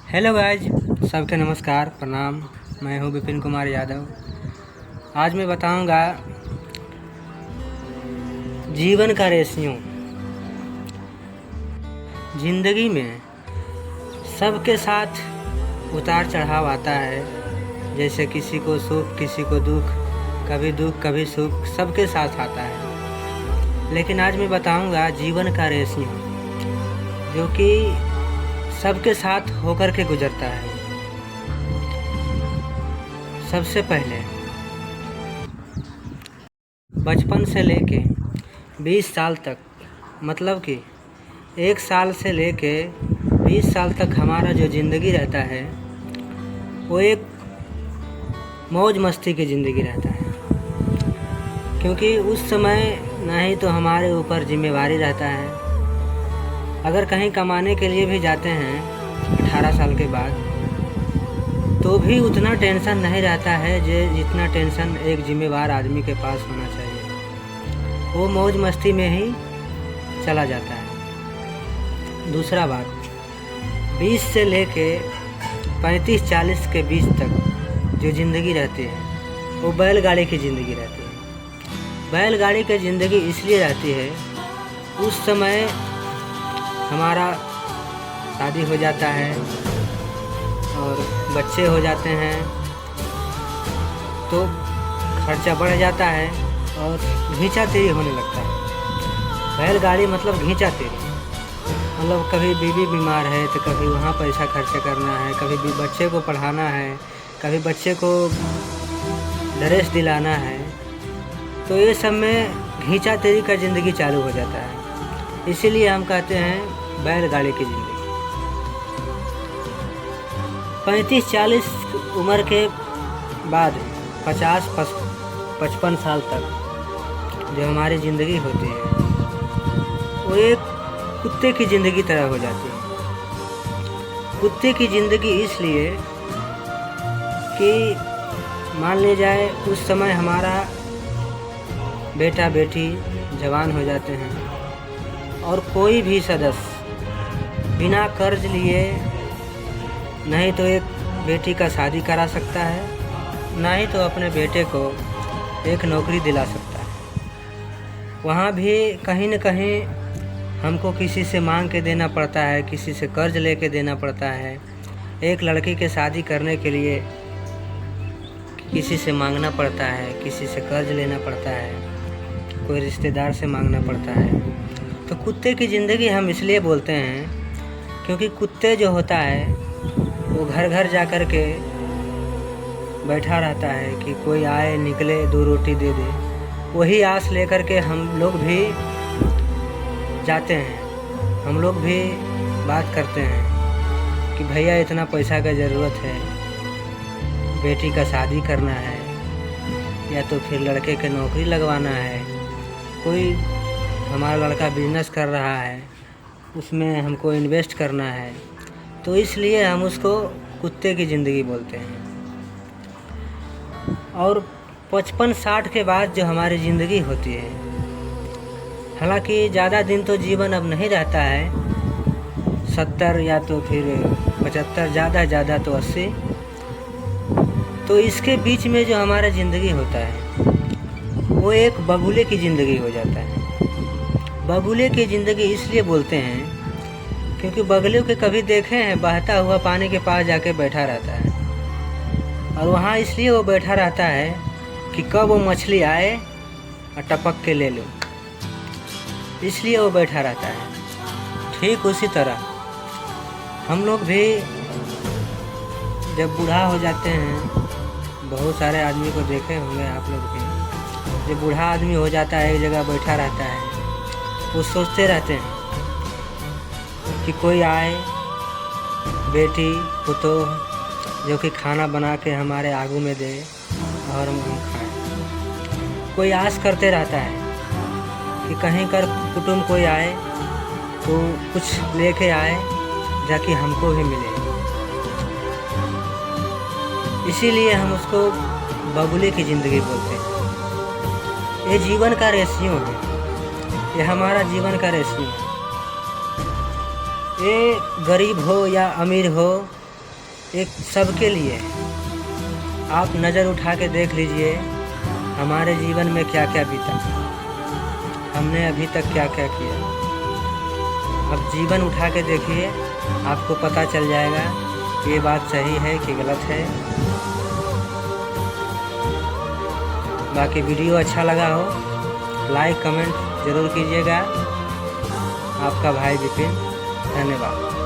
Hello guys, सबके नमस्कार प्रणाम। मैं हूं विपिन कुमार यादव। आज मैं बताऊंगा जीवन का रेशियो। ज़िंदगी में सबके साथ उतार चढ़ाव आता है। जैसे किसी को सुख, किसी को दुख कभी सुख, सबके साथ आता है। लेकिन आज मैं बताऊंगा जीवन का रेशियो, जो कि सबके साथ होकर के गुजरता है। सबसे पहले बचपन से लेके 20 साल तक, मतलब कि 1 साल से लेके 20 साल तक हमारा जो ज़िंदगी रहता है वो एक मौज मस्ती की ज़िंदगी रहता है। क्योंकि उस समय ना ही तो हमारे ऊपर जिम्मेवारी रहता है। अगर कहीं कमाने के लिए भी जाते हैं 18 साल के बाद, तो भी उतना टेंशन नहीं रहता है जितना टेंशन एक जिम्मेवार आदमी के पास होना चाहिए। वो मौज मस्ती में ही चला जाता है। दूसरा बात, 20 से लेके 35-40 के बीच तक जो ज़िंदगी रहती है वो बैलगाड़ी की ज़िंदगी रहती है। बैलगाड़ी की ज़िंदगी इसलिए रहती है, उस समय हमारा शादी हो जाता है और बच्चे हो जाते हैं, तो खर्चा बढ़ जाता है और घींचा तेरी होने लगता है। बैलगाड़ी मतलब घींचा तेरी, मतलब कभी बीवी बीमार है तो कभी वहाँ पैसा खर्च करना है, कभी भी बच्चे को पढ़ाना है, कभी बच्चे को ड्रेस दिलाना है। तो ये सब में घींचा तेरी का ज़िंदगी चालू हो जाता है। इसीलिए हम कहते हैं बैलगाड़ी की ज़िंदगी। 35-40 उम्र के बाद 50-55 साल तक जो हमारी ज़िंदगी होती है वो एक कुत्ते की ज़िंदगी तरह हो जाती है। कुत्ते की ज़िंदगी इसलिए कि मान ले जाए उस समय हमारा बेटा बेटी जवान हो जाते हैं और कोई भी सदस्य बिना कर्ज लिए नहीं तो एक बेटी का शादी करा सकता है, नहीं तो अपने बेटे को एक नौकरी दिला सकता है। वहाँ भी कहीं न कहीं हमको किसी से मांग के देना पड़ता है, किसी से कर्ज लेके देना पड़ता है। एक लड़की के शादी करने के लिए किसी से मांगना पड़ता है, किसी से कर्ज लेना पड़ता है, कोई रिश्तेदार से मांगना पड़ता है। तो कुत्ते की ज़िंदगी हम इसलिए बोलते हैं क्योंकि कुत्ते जो होता है वो घर घर जा कर के बैठा रहता है कि कोई आए निकले 2 रोटी दे दे। वही आस लेकर के हम लोग भी जाते हैं, हम लोग भी बात करते हैं कि भैया इतना पैसा का ज़रूरत है, बेटी का शादी करना है, या तो फिर लड़के के नौकरी लगवाना है, कोई हमारा लड़का बिजनेस कर रहा है उसमें हमको इन्वेस्ट करना है। तो इसलिए हम उसको कुत्ते की ज़िंदगी बोलते हैं। और 55-60 के बाद जो हमारी ज़िंदगी होती है, हालांकि ज़्यादा दिन तो जीवन अब नहीं रहता है, 70 या तो फिर 75, ज़्यादा तो 80। तो इसके बीच में जो हमारा ज़िंदगी होता है वो एक बगुले की ज़िंदगी हो जाता है। बगुले की ज़िंदगी इसलिए बोलते हैं क्योंकि बगुले के कभी देखे हैं बहता हुआ पानी के पास जाके बैठा रहता है, और वहाँ इसलिए वो बैठा रहता है कि कब वो मछली आए और टपक के ले लो, इसलिए वो बैठा रहता है। ठीक उसी तरह हम लोग भी जब बूढ़ा हो जाते हैं, बहुत सारे आदमी को देखे होंगे आप लोग भी, जब बूढ़ा आदमी हो जाता है एक जगह बैठा रहता है, वो सोचते रहते हैं कि कोई आए, बेटी पुतोह जो कि खाना बना के हमारे आगू में दे और हम खाएं। कोई आस करते रहता है कि कहीं कर कुटुंब कोई आए तो कुछ लेके आए जाकि हमको भी मिले। इसीलिए हम उसको बगुले की ज़िंदगी बोलते हैं। ये जीवन का रेशियो है, ये हमारा जीवन का रेशियो है। ये गरीब हो या अमीर हो, एक सबके लिए है। आप नज़र उठा के देख लीजिए हमारे जीवन में क्या क्या बीता, हमने अभी तक क्या क्या किया। अब जीवन उठा के देखिए, आपको पता चल जाएगा कि ये बात सही है कि गलत है। बाकी वीडियो अच्छा लगा हो लाइक कमेंट ज़रूर कीजिएगा। आपका भाई विपिन, धन्यवाद।